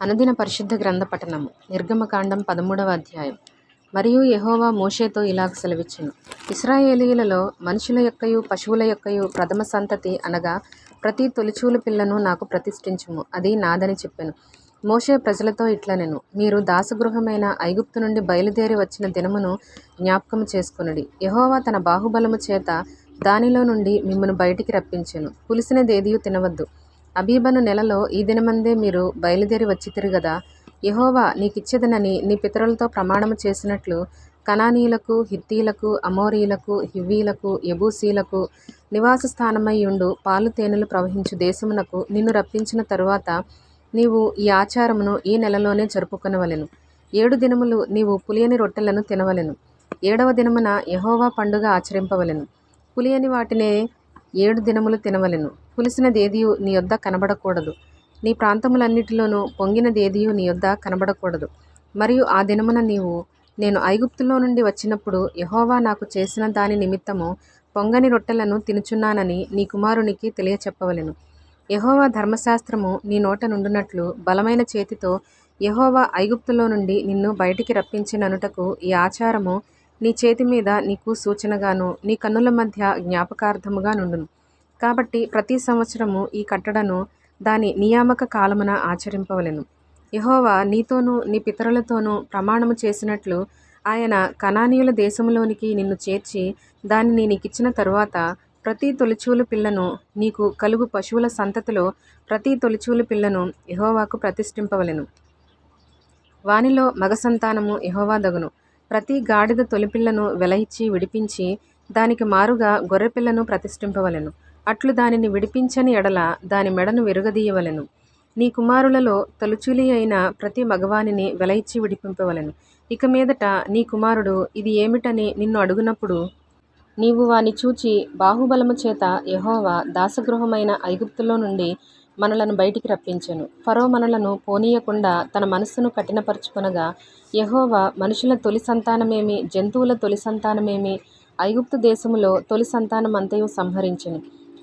అనుదిన పరిశుద్ధ గ్రంథ పఠనము. నిర్గమకాండం 13వ అధ్యాయం. మరియు యెహోవా మోషేతో ఇలాగ సెలవిచ్చెను. ఇశ్రాయేలీయులలో మనుషుల యొక్కయు పశువుల యొక్కయు ప్రథమ సంతతి అనగా ప్రతి తొలిచూలు పిల్లను నాకు ప్రతిష్ఠించుము, అది నాదని చెప్పెను. మోషే ప్రజలతో ఇట్లనెను, మీరు దాసగృహమైన ఐగుప్తు నుండి బయలుదేరి వచ్చిన దినమును జ్ఞాపకము చేసుకొనుడి. యెహోవా తన బాహుబలము చేత దానిలో నుండి మిమ్మును బయటికి రప్పించెను. పులిసినదేదియు తినవద్దు. అబీబను నెలలో ఈ దినమందే మీరు బయలుదేరి వచ్చితిరి గదా. యెహోవా నీకిచ్చెదనని నీ పితరులతో ప్రమాణము చేసినట్లు కనానీయులకు, హిత్తీలకు, అమోరీయులకు, హివ్వీలకు, యెబూసీలకు నివాస స్థానమైయుండు పాలు తేనెలు ప్రవహించు దేశమునకు నిన్ను రప్పించిన తరువాత నీవు ఈ ఆచారమును ఈ నెలలోనే జరుపుకొనవలెను. 7 దినములు నీవు పులియని రొట్టెలను తినవలెను. 7వ దినమున యెహోవా పండుగ ఆచరింపవలెను. పులియని వాటినే 7 దినములు తినవలెను. పులిసినదేదియు నీ యొద్ద కనబడకూడదు. నీ ప్రాంతములన్నిటిలోనూ పొంగినదేదియు నీ యొద్ద కనబడకూడదు. మరియు ఆ దినమున నీవు నేను ఐగుప్తులో నుండి వచ్చినప్పుడు యెహోవా నాకు చేసిన దాని నిమిత్తము పొంగని రొట్టెలను తినుచున్నానని నీ కుమారునికి తెలియచెప్పవలెను. యెహోవా ధర్మశాస్త్రము నీ నోట నుండునట్లు బలమైన చేతితో యెహోవా ఐగుప్తులో నుండి నిన్ను బయటికి రప్పించిననుటకు ఈ ఆచారము నీ చేతి మీద నీకు సూచనగాను నీ కన్నుల మధ్య జ్ఞాపకార్థముగా నుండును. కాబట్టి ప్రతి సంవత్సరము ఈ కట్టడను దాని నియామక కాలమున ఆచరింపవలెను. యెహోవా నీతోనూ నీ పితరులతోనూ ప్రమాణము చేసినట్లు ఆయన కనానీయుల దేశములోనికి నిన్ను చేర్చి దానిని నీకిచ్చిన తరువాత ప్రతి తొలిచూలు పిల్లను నీకు కలుగు పశువుల సంతతిలో ప్రతి తొలిచూలు పిల్లను యెహోవాకు ప్రతిష్ఠింపవలెను. వానిలో మగ సంతానము యెహోవా దగును. ప్రతి గాడిద తొలిపిల్లను వెల ఇచ్చి విడిపించి దానికి మారుగా గొర్రెపిల్లను ప్రతిష్ఠింపవలెను. అట్లు దానిని విడిపించని ఎడల దాని మెడను విరగదీయవలెను. నీ కుమారులలో తొలిచూలి అయిన ప్రతి మగవానిని వెల ఇచ్చి విడిపింపవలెను. ఇక మీదట నీ కుమారుడు ఇది ఏమిటని నిన్ను అడుగునప్పుడు నీవు వాని చూచి బాహుబలము చేత యెహోవా దాసగృహమైన ఐగుప్తులో నుండి మనలను బయటికి రప్పించెను. ఫరో మనలను పోనీయకుండా తన మనస్సును కఠినపరచుకొనగా యెహోవా మనుషుల తొలి సంతానమేమి జంతువుల తొలి సంతానమేమి ఐగుప్తు దేశములో తొలి సంతానమంతయు సంహరించెను.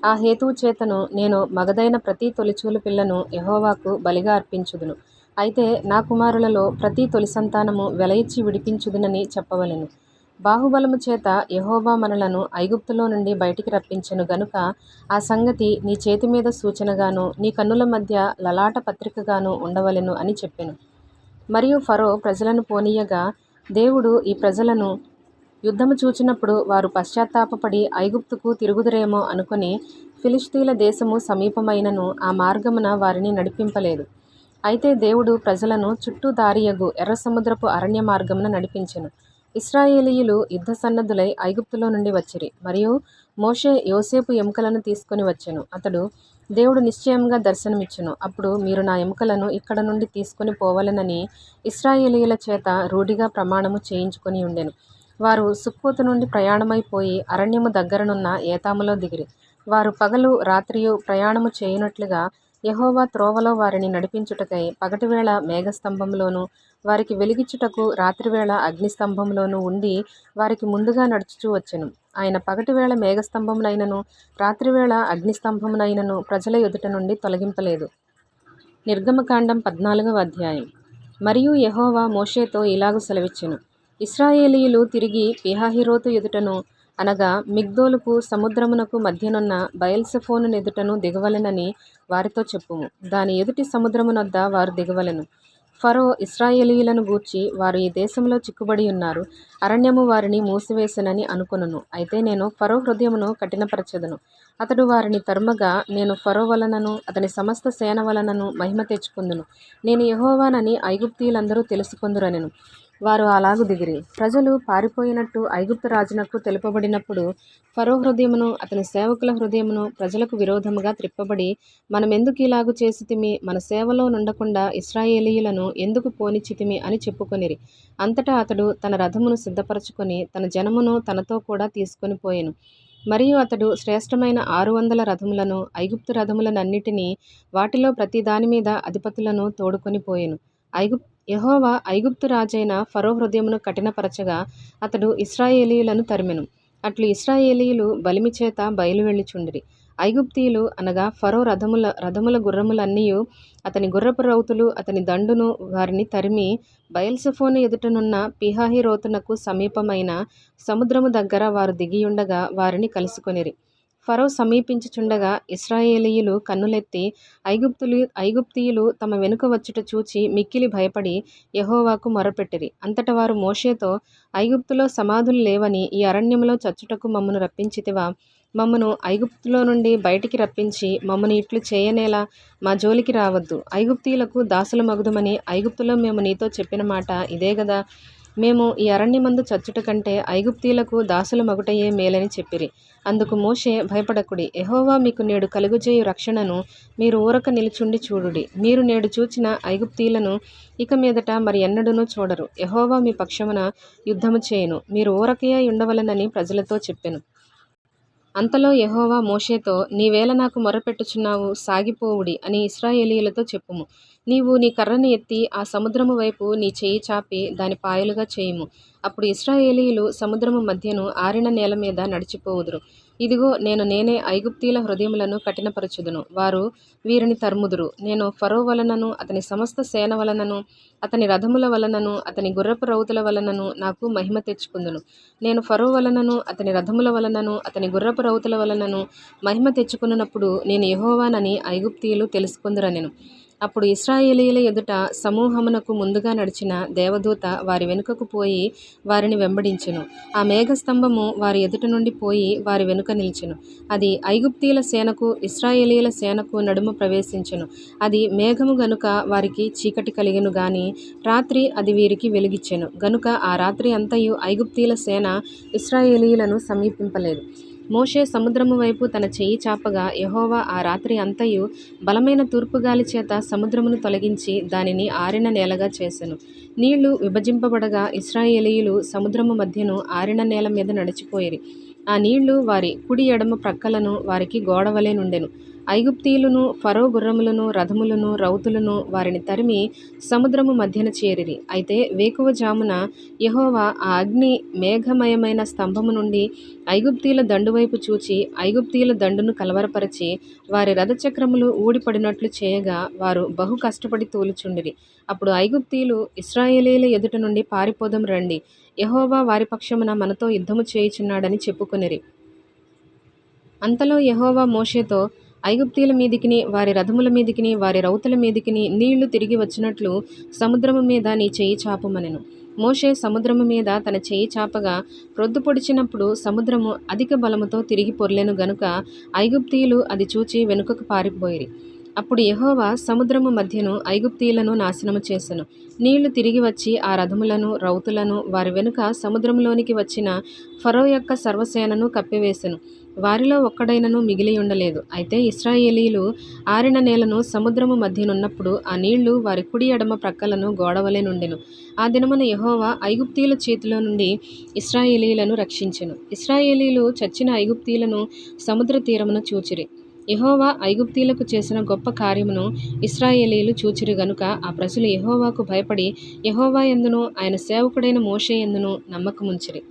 ఆ హేతువు చేతను నేను మగదైన ప్రతి తొలిచూలు పిల్లను యెహోవాకు బలిగా అర్పించుదును. అయితే నా కుమారులలో ప్రతి తొలి సంతానము వెల ఇచ్చి విడిపించుదునని చెప్పవలెను. బాహుబలము చేత యెహోవా మనలను ఐగుప్తులో నుండి బయటికి రప్పించెను గనుక ఆ సంగతి నీ చేతి మీద సూచనగాను నీ కన్నుల మధ్య లలాట పత్రికగాను ఉండవలెను అని చెప్పెను. మరియు ఫరో ప్రజలను పోనీయగా దేవుడు ఈ ప్రజలను యుద్ధము చూచినప్పుడు వారు పశ్చాత్తాపపడి ఐగుప్తుకు తిరుగుదురేమో అనుకొని ఫిలిష్తీయుల దేశము సమీపమైనను ఆ మార్గమున వారిని నడిపింపలేదు. అయితే దేవుడు ప్రజలను చుట్టూ దారియగు ఎర్ర సముద్రపు అరణ్య మార్గమున నడిపించెను. ఇశ్రాయేలీయులు యుద్ధ సన్నద్ధులై ఐగుప్తులో నుండి వచ్చిరి. మరియు మోషే యోసేపు ఎముకలను తీసుకొని వచ్చెను. అతడు దేవుడు నిశ్చయముగా దర్శనమిచ్చెను. అప్పుడు మీరు నా ఎముకలను ఇక్కడ నుండి తీసుకొని పోవలెనని ఇశ్రాయేలీయుల చేత రూఢిగా ప్రమాణము చేయించుకొని ఉండెను. వారు సుక్కోతు నుండి ప్రయాణమైపోయి అరణ్యము దగ్గరనున్న ఏతాములో దిగిరి. వారు పగలు రాత్రియు ప్రయాణము చేయునట్లుగా యెహోవా త్రోవలో వారిని నడిపించుటకై పగటివేళ మేఘస్తంభంలోను వారికి వెలిగిచ్చుటకు రాత్రివేళ అగ్నిస్తంభంలోను ఉండి వారికి ముందుగా నడుచుచూ వచ్చెను. ఆయన పగటివేళ మేఘస్తంభమునైనను రాత్రివేళ అగ్నిస్తంభమునైనను ప్రజల ఎదుట నుండి తొలగింపలేదు. నిర్గమకాండం 14వ అధ్యాయం. మరియు యెహోవా మోషేతో ఇలాగు సెలవిచ్చెను. ఇశ్రాయేలీయులు తిరిగి పీహహీరోతు ఎదుటను అనగా మిగ్దోలుకు సముద్రమునకు మధ్యనున్న బయల్సెఫోను ఎదుటను దిగవలెనని వారితో చెప్పుము. దాని ఎదుటి సముద్రమునొద్ద వారు దిగవలెను. ఫరో ఇశ్రాయేలీయులను గూర్చి వారు ఈ దేశంలో చిక్కుబడి ఉన్నారు, అరణ్యము వారిని మూసివేసెనని అనుకొనును. అయితే నేను ఫరో హృదయమును కఠినపరచెదను. అతడు వారిని తరుమగా నేను ఫరో వలనను అతని సమస్త సేన వలనను మహిమ తెచ్చుకొందును. నేను యెహోవానని ఐగుప్తీయులందరూ తెలుసుకొందురనెను. వారు అలాగు దిగిరి. ప్రజలు పారిపోయినట్టు ఐగుప్తు రాజునకు తెలుపబడినప్పుడు ఫరో హృదయమును అతని సేవకుల హృదయమును ప్రజలకు విరోధముగా త్రిప్పబడి మనమెందుకు ఇలాగు చేసితిమి, మన సేవలో నుండకుండా ఇశ్రాయేలీయులను ఎందుకు పోనిచ్చితిమి అని చెప్పుకొనిరి. అంతటా అతడు తన రథమును సిద్ధపరచుకొని తన జనమును తనతో కూడా తీసుకొని పోయెను. మరియు అతడు శ్రేష్టమైన 600 రథములను ఐగుప్తు రథములనన్నిటినీ వాటిలో ప్రతి దాని మీద అధిపతులను తోడుకొని పోయెను. యెహోవా ఐగుప్తు రాజైన ఫరో హృదయమును కఠినపరచగా అతడు ఇశ్రాయేలీయులను తరిమెను. అట్లు ఇశ్రాయేలీయులు బలిమి చేత బయలు వెళ్ళుచుండిరి. ఐగుప్తీయులు అనగా ఫరో రథముల గుర్రములన్నీయు అతని గుర్రపు రౌతులు అతని దండును వారిని తరిమి బయల్సెఫోను ఎదుటనున్న పిహాహిరోతునకు సమీపమైన సముద్రము దగ్గర వారు దిగియుండగా వారిని కలుసుకొనిరి. ఫరో సమీపించుచుండగా ఇశ్రాయేలీయులు కన్నులెత్తి ఐగుప్తీయులు తమ వెనుక వచ్చుట చూచి మిక్కిలి భయపడి యెహోవాకు మొరపెట్టిరి. అంతట వారు మోషేతో, ఐగుప్తులో సమాధులు లేవని ఈ అరణ్యములో చచ్చుటకు మమ్మను రప్పించితివా? మమ్మను ఐగుప్తులో నుండి బయటికి రప్పించి మమ్మను ఇట్లు చేయనేలా? మా జోలికి రావద్దు. ఐగుప్తీయులకు దాసులమగుదుమని ఐగుప్తులో మేము నీతో చెప్పిన మాట ఇదే గదా. మేము ఈ అరణ్యమందు చచ్చుట కంటే ఐగుప్తీయులకు దాసులమగుటయే మేలని చెప్పిరి. అందుకు మోషే, భయపడకుడి, యెహోవా మీకు నేడు కలుగజేయు రక్షణను మీరు ఊరక నిలుచుండి చూడుడి. మీరు నేడు చూచిన ఐగుప్తీయులను ఇక మీదట మరి ఎన్నడూనూ చూడరు. యెహోవా మీ పక్షమున యుద్ధము చేయును. మీరు ఊరకయే ఉండవలెనని ప్రజలతో చెప్పెను. అంతలో యెహోవా మోషేతో, నీవేళ నాకు మొరపెట్టుచున్నావు? సాగిపోవుడి అని ఇశ్రాయేలీయులతో చెప్పుము. నీవు నీ కర్రను ఎత్తి ఆ సముద్రము వైపు నీ చెయ్యి చాపి దాని పాయలుగా చేయుము. అప్పుడు ఇశ్రాయేలీయులు సముద్రము మధ్యను ఆరిన నేల మీద నడిచిపోవుదురు. ఇదిగో నేనే ఐగుప్తీయుల హృదయములను కఠినపరచుదును. వారు వీరిని తరుముదురు. నేను ఫరో వలనను అతని సమస్త సేన వలనను అతని రథముల వలనను అతని గుర్రపు రౌతుల వలనను నాకు మహిమ తెచ్చుకుందును. నేను ఫరో వలనను అతని రథముల వలనను అతని గుర్రపు రౌతుల వలనను మహిమ తెచ్చుకున్నప్పుడు నేను యెహోవానని ఐగుప్తీయులు తెలుసుకొందురనెను. అప్పుడు ఇశ్రాయేలీయుల ఎదుట సమూహమునకు ముందుగా నడిచిన దేవదూత వారి వెనుకకు పోయి వారిని వెంబడించెను. ఆ మేఘస్తంభము వారి ఎదుట నుండి పోయి వారి వెనుక నిలిచెను. అది ఐగుప్తీయుల సేనకు ఇశ్రాయేలీయుల సేనకు నడుమ ప్రవేశించెను. అది మేఘము గనుక వారికి చీకటి కలిగెను గాని రాత్రి అది వీరికి వెలుగిచ్చెను. గనుక ఆ రాత్రి అంతయు ఐగుప్తీయుల సేన ఇశ్రాయేలీయులను సమీపింపలేదు. మోషే సముద్రము వైపు తన చెయ్యి చాపగా యెహోవా ఆ రాత్రి అంతయు బలమైన తూర్పుగాలి చేత సముద్రమును తొలగించి దానిని ఆరిన నేలగా చేసెను. నీళ్లు విభజింపబడగా ఇశ్రాయేలీయులు సముద్రము మధ్యను ఆరిన నేల మీద నడిచిపోయిరి. ఆ నీళ్లు వారి కుడి ఎడమ ప్రక్కలను వారికి గోడవలే నుండెను. ఐగుప్తీయులను ఫరో గుర్రములను రథములను రౌతులను వారిని తరిమి సముద్రము మధ్యన చేరిరి. అయితే వేకువజామున యెహోవా ఆ అగ్ని మేఘమయమైన స్తంభము నుండి ఐగుప్తీయుల దండువైపు చూచి ఐగుప్తీయుల దండును కలవరపరచి వారి రథచక్రములు ఊడిపడినట్లు చేయగా వారు బహు కష్టపడి తూలుచుండిరి. అప్పుడు ఐగుప్తీయులు ఇశ్రాయేలీయుల ఎదుట నుండి పారిపోదం రండి, యెహోవా వారి పక్షమున మనతో యుద్ధము చేయుచున్నాడని చెప్పుకొనిరి. అంతలో యెహోవా మోషేతో, ఐగుప్తీయుల మీదికిని వారి రథముల మీదికిని వారి రౌతుల మీదికిని నీళ్లు తిరిగి వచ్చినట్లు సముద్రము మీద నీ చెయ్యి చాపుమనెను. మోషే సముద్రము మీద తన చెయ్యి చాపగా ప్రొద్దు పొడిచినప్పుడు సముద్రము అధిక బలముతో తిరిగి పొర్లెను గనుక ఐగుప్తీయులు అది చూచి వెనుకకు పారిపోయిరి. అప్పుడు యెహోవా సముద్రము మధ్యను ఐగుప్తీయులను నాశనము చేసెను. నీళ్లు తిరిగి వచ్చి ఆ రథములను రౌతులను వారి వెనుక సముద్రంలోనికి వచ్చిన ఫరో యొక్క సర్వసేనను కప్పివేసెను. వారిలో ఒక్కడైనను మిగిలి ఉండలేదు. అయితే ఇశ్రాయేలీయులు ఆరిన నేలను సముద్రము మధ్యనున్నప్పుడు ఆ నీళ్లు వారి కుడి ఎడమ ప్రక్కలను గోడవలే నుండెను. ఆ దినమున యెహోవా ఐగుప్తీయుల చేతిలో నుండి ఇశ్రాయేలీయులను రక్షించెను. ఇశ్రాయేలీయులు చచ్చిన ఐగుప్తీయులను సముద్ర తీరమున చూచిరి. యెహోవా ఐగుప్తీయులకు చేసిన గొప్ప కార్యమును ఇశ్రాయేలీయులు చూచిరి గనుక ఆ ప్రజలు యెహోవాకు భయపడి యెహోవా యందును ఆయన సేవకుడైన మోషే యందును నమ్మకముంచిరి.